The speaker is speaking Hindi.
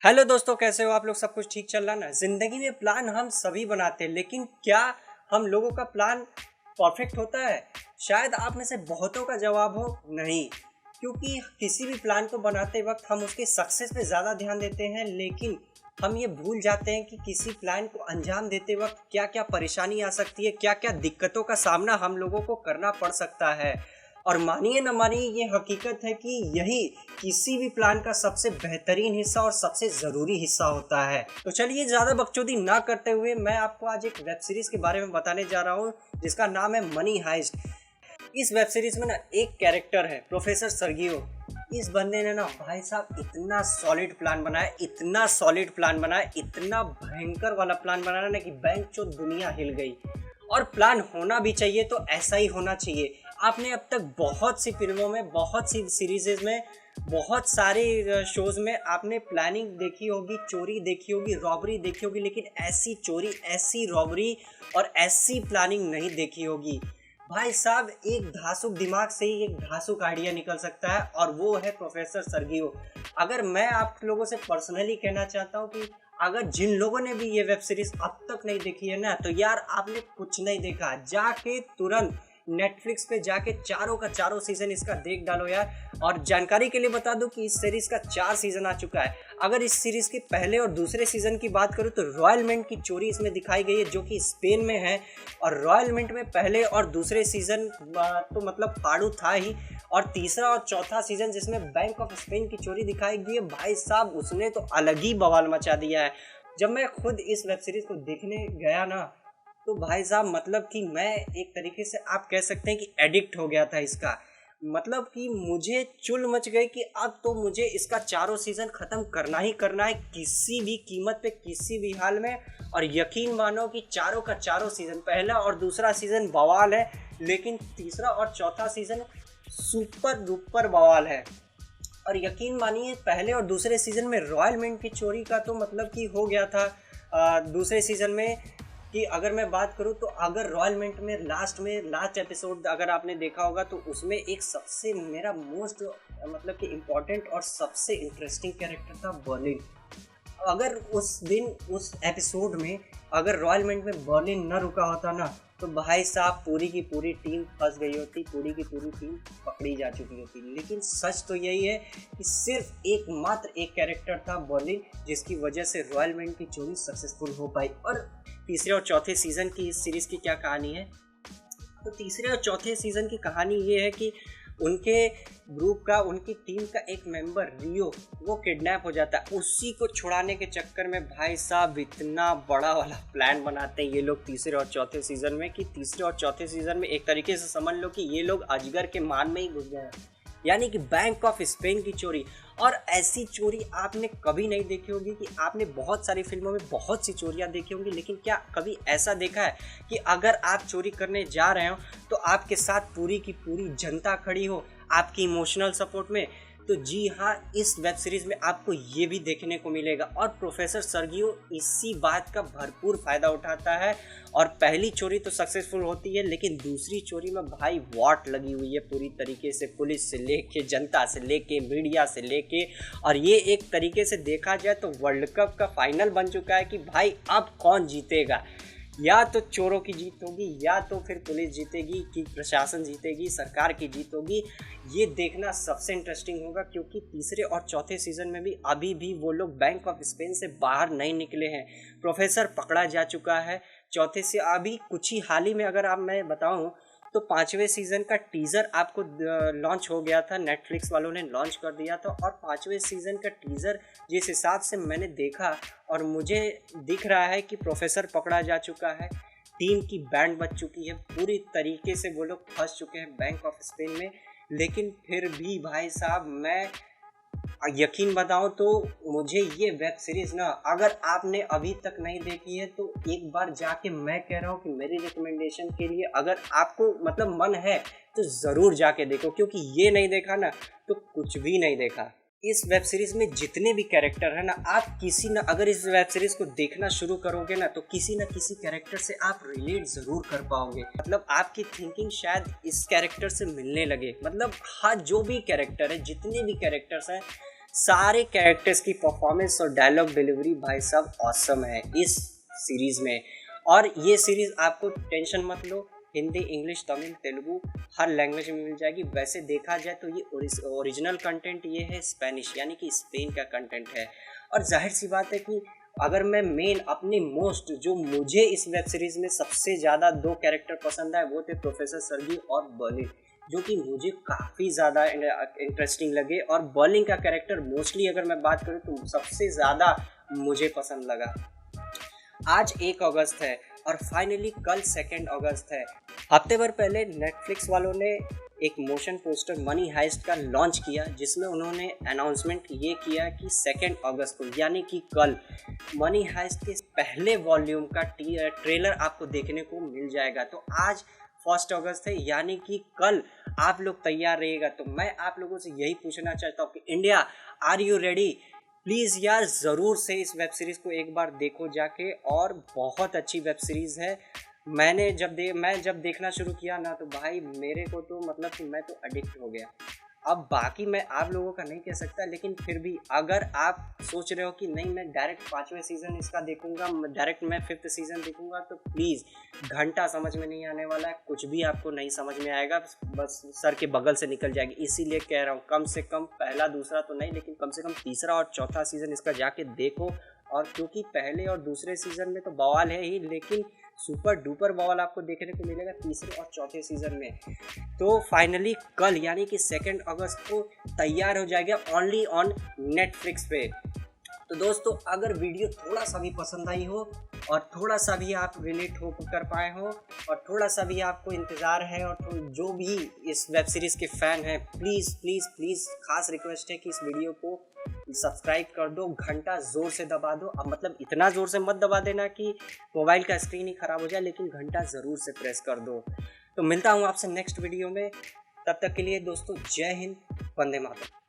हेलो दोस्तों, कैसे हो आप लोग? सब कुछ ठीक चल रहा ना? जिंदगी में प्लान हम सभी बनाते हैं, लेकिन क्या हम लोगों का प्लान परफेक्ट होता है? शायद आप में से बहुतों का जवाब हो नहीं। क्योंकि किसी भी प्लान को बनाते वक्त हम उसके सक्सेस पे ज़्यादा ध्यान देते हैं, लेकिन हम ये भूल जाते हैं कि किसी प्लान को अंजाम देते वक्त क्या क्या परेशानी आ सकती है, क्या क्या दिक्कतों का सामना हम लोगों को करना पड़ सकता है। और मानिए न मानिए, ये हकीकत है कि यही किसी भी प्लान का सबसे बेहतरीन हिस्सा और सबसे ज़रूरी हिस्सा होता है। तो चलिए, ज़्यादा बकचोदी ना करते हुए मैं आपको आज एक वेब सीरीज़ के बारे में बताने जा रहा हूँ, जिसका नाम है मनी हाइस्ट। इस वेब सीरीज़ में ना एक कैरेक्टर है, प्रोफेसर सर्गियो। इस बंदे ने ना भाई साहब इतना सॉलिड प्लान बनाया, इतना सॉलिड प्लान बनाया, इतना भयंकर वाला प्लान बनाया ना कि बैंक जो दुनिया हिल गई। और प्लान होना भी चाहिए तो ऐसा ही होना चाहिए। आपने अब तक बहुत सी फिल्मों में, बहुत सी सीरीज़ में, बहुत सारे शोज़ में आपने प्लानिंग देखी होगी, चोरी देखी होगी, रॉबरी देखी होगी, लेकिन ऐसी चोरी, ऐसी रॉबरी और ऐसी प्लानिंग नहीं देखी होगी। भाई साहब, एक धासुक दिमाग से ही एक धासुक आइडिया निकल सकता है, और वो है प्रोफेसर सर्गियो। अगर मैं आप लोगों से पर्सनली कहना चाहता हूँ कि अगर जिन लोगों ने भी ये वेब सीरीज अब तक नहीं देखी है ना, तो यार आपने कुछ नहीं देखा। जाके तुरंत नेटफ्लिक्स पे जाके चारों का चारों सीजन इसका देख डालो यार। और जानकारी के लिए बता दूं कि इस सीरीज का 4 सीजन आ चुका है। अगर इस सीरीज के पहले और दूसरे सीजन की बात करूं तो रॉयल मिंट की चोरी इसमें दिखाई गई है, जो कि स्पेन में है। और रॉयल मिंट में पहले और दूसरे सीजन तो मतलब फाड़ू था ही। और तीसरा और चौथा सीजन जिसमें बैंक ऑफ स्पेन की चोरी दिखाई गई है, भाई साहब उसने तो अलग ही बवाल मचा दिया है। जब मैं खुद इस वेब सीरीज को देखने गया ना, तो भाई साहब मतलब कि मैं एक तरीके से आप कह सकते हैं कि एडिक्ट हो गया था इसका। मतलब कि मुझे चुल मच गई कि अब तो मुझे इसका चारों सीज़न ख़त्म करना ही करना है, किसी भी कीमत पे, किसी भी हाल में। और यकीन मानो कि चारों का चारों सीज़न, पहला और दूसरा सीज़न बवाल है, लेकिन तीसरा और चौथा सीज़न सुपर डुपर बवाल है। और यकीन मानिए, पहले और दूसरे सीज़न में रॉयल मिंट की चोरी का तो मतलब कि हो गया था। दूसरे सीज़न में कि अगर मैं बात करूं तो अगर रॉयल मिंट में लास्ट एपिसोड अगर आपने देखा होगा, तो उसमें एक सबसे मेरा मोस्ट मतलब कि इम्पोर्टेंट और सबसे इंटरेस्टिंग कैरेक्टर था बर्लिन। अगर उस दिन उस एपिसोड में अगर रॉयल मिंट में बर्लिन न रुका होता ना, तो भाई साहब पूरी की पूरी टीम फंस गई होती, पूरी की पूरी टीम पकड़ी जा चुकी होती। लेकिन सच तो यही है कि सिर्फ एकमात्र एक कैरेक्टर था बर्लिन, जिसकी वजह से रॉयल मिंट की चोरी सक्सेसफुल हो पाई। और तीसरे और चौथे सीज़न की इस सीरीज़ की क्या कहानी है? तो तीसरे और चौथे सीज़न की कहानी ये है कि उनके ग्रुप का, उनकी टीम का एक मेंबर रियो, वो किडनैप हो जाता है। उसी को छुड़ाने के चक्कर में भाई साहब इतना बड़ा वाला प्लान बनाते हैं ये लोग तीसरे और चौथे सीज़न में, कि तीसरे और चौथे सीज़न में एक तरीके से समझ लो कि ये लोग अजगर के मान में ही घुस गए हैं। यानी कि बैंक ऑफ स्पेन की चोरी। और ऐसी चोरी आपने कभी नहीं देखी होगी। कि आपने बहुत सारी फिल्मों में बहुत सी चोरियां देखी होंगी, लेकिन क्या कभी ऐसा देखा है कि अगर आप चोरी करने जा रहे हो तो आपके साथ पूरी की पूरी जनता खड़ी हो आपकी इमोशनल सपोर्ट में? तो जी हाँ, इस वेब सीरीज़ में आपको ये भी देखने को मिलेगा। और प्रोफेसर सर्गियो इसी बात का भरपूर फ़ायदा उठाता है। और पहली चोरी तो सक्सेसफुल होती है, लेकिन दूसरी चोरी में भाई वॉट लगी हुई है पूरी तरीके से, पुलिस से लेके, जनता से लेके, मीडिया से लेके। और ये एक तरीके से देखा जाए तो वर्ल्ड कप का फाइनल बन चुका है कि भाई अब कौन जीतेगा। या तो चोरों की जीत होगी, या तो फिर पुलिस जीतेगी, कि प्रशासन जीतेगी, सरकार की जीत होगी। ये देखना सबसे इंटरेस्टिंग होगा, क्योंकि तीसरे और चौथे सीज़न में भी अभी भी वो लोग बैंक ऑफ स्पेन से बाहर नहीं निकले हैं। प्रोफेसर पकड़ा जा चुका है। चौथे से अभी कुछ ही हाल ही में अगर आप मैं बताऊं, तो 5वें सीज़न का टीज़र आपको लॉन्च हो गया था, नेटफ्लिक्स वालों ने लॉन्च कर दिया था। और 5वें सीज़न का टीज़र जिस हिसाब से मैंने देखा, और मुझे दिख रहा है कि प्रोफेसर पकड़ा जा चुका है, टीम की बैंड बज चुकी है, पूरी तरीके से वो लोग फंस चुके हैं बैंक ऑफ स्पेन में। लेकिन फिर भी भाई साहब, मैं यकीन बताऊं तो मुझे ये वेब सीरीज़ ना, अगर आपने अभी तक नहीं देखी है तो एक बार जाके, मैं कह रहा हूँ कि मेरी रिकमेंडेशन के लिए, अगर आपको मतलब मन है तो ज़रूर जाके देखो, क्योंकि ये नहीं देखा ना तो कुछ भी नहीं देखा। इस वेब सीरीज़ में जितने भी कैरेक्टर है ना, आप किसी ना, अगर इस वेब सीरीज़ को देखना शुरू करोगे ना, तो किसी ना किसी कैरेक्टर से आप रिलेट ज़रूर कर पाओगे। मतलब आपकी थिंकिंग शायद इस कैरेक्टर से मिलने लगे। मतलब हाँ, जो भी कैरेक्टर है, जितने भी कैरेक्टर्स हैं, सारे कैरेक्टर्स की परफॉर्मेंस और डायलॉग डिलीवरी भाई सब ऑसम है इस सीरीज़ में। और ये सीरीज़ आपको टेंशन मत लो, हिंदी, इंग्लिश, तमिल, तेलुगु हर लैंग्वेज में मिल जाएगी। वैसे देखा जाए तो ये ओरिजिनल कंटेंट ये है स्पेनिश, यानी कि स्पेन का कंटेंट है। और जाहिर सी बात है कि अगर मैं मेन अपनी मोस्ट जो मुझे इस वेब सीरीज़ में सबसे ज़्यादा 2 कैरेक्टर पसंद आए वो थे प्रोफेसर सर्गी और बर्लिन, जो कि मुझे काफ़ी ज़्यादा इंटरेस्टिंग लगे। और बर्लिन का कैरेक्टर मोस्टली अगर मैं बात करूँ तो सबसे ज़्यादा मुझे पसंद लगा। आज 1 अगस्त है और फाइनली कल 2 अगस्त है। हफ्ते भर पहले नेटफ्लिक्स वालों ने एक मोशन पोस्टर मनी हाइस्ट का लॉन्च किया, जिसमें उन्होंने अनाउंसमेंट ये किया कि 2 अगस्त को यानी कि कल मनी हाइस्ट के पहले वॉल्यूम का ट्रेलर आपको देखने को मिल जाएगा। तो आज 1 अगस्त है, यानी कि कल आप लोग तैयार रहिएगा। तो मैं आप लोगों से यही पूछना चाहता हूँ कि India, are you ready? Please यार ज़रूर से इस वेब सीरीज़ को एक बार देखो जाके, और बहुत अच्छी वेब सीरीज़ है। मैं जब देखना शुरू किया ना तो भाई मेरे को तो मतलब कि मैं तो एडिक्ट हो गया। अब बाकी मैं आप लोगों का नहीं कह सकता, लेकिन फिर भी अगर आप सोच रहे हो कि नहीं मैं डायरेक्ट 5वें सीज़न इसका देखूंगा, डायरेक्ट मैं 5th सीज़न देखूंगा, तो प्लीज़ घंटा समझ में नहीं आने वाला है, कुछ भी आपको नहीं समझ में आएगा, बस सर के बगल से निकल जाएगी। इसीलिए कह रहा हूँ कम से कम पहला दूसरा तो नहीं, लेकिन कम से कम तीसरा और चौथा सीज़न इसका जाके देखो। और क्योंकि पहले और दूसरे सीज़न में तो बवाल है ही, लेकिन सुपर डुपर बवाल आपको देखने को मिलेगा तीसरे और चौथे सीज़न में। तो फाइनली कल यानी कि 2 अगस्त को तैयार हो जाएगा ओनली ऑन नेटफ्लिक्स पे। तो दोस्तों अगर वीडियो थोड़ा सा भी पसंद आई हो और थोड़ा सा भी आप रिलेट हो कर पाए हो और थोड़ा सा भी आपको इंतज़ार है, और जो भी इस वेब सीरीज़ के फ़ैन हैं, प्लीज़ प्लीज़ प्लीज़ खास रिक्वेस्ट है कि इस वीडियो को सब्सक्राइब कर दो, घंटा ज़ोर से दबा दो। अब मतलब इतना ज़ोर से मत दबा देना कि मोबाइल का स्क्रीन ही ख़राब हो जाए, लेकिन घंटा ज़रूर से प्रेस कर दो। तो मिलता हूँ आपसे नेक्स्ट वीडियो में, तब तक के लिए दोस्तों जय हिंद, वंदे मातरम।